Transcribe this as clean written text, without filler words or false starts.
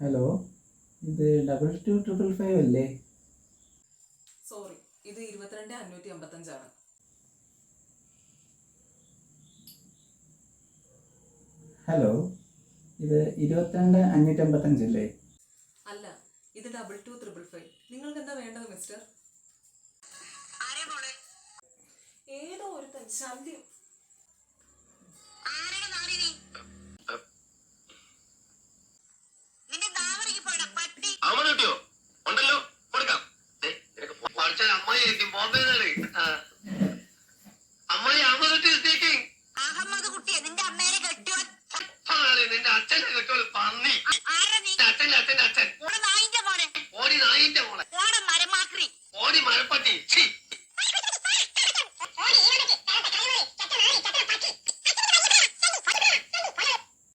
Hello, ഇത് 2255 അല്ലേ? Sorry, ഇത് 22 555 ആണ്. ഹലോ, ഇത് 22 555 അല്ലേ? അല്ല, ഇത് 22 555. നിങ്ങൾക്ക് എന്താ വേണ്ടത് മിസ്റ്റർ? ഏതോ ഒരു ശല്യം.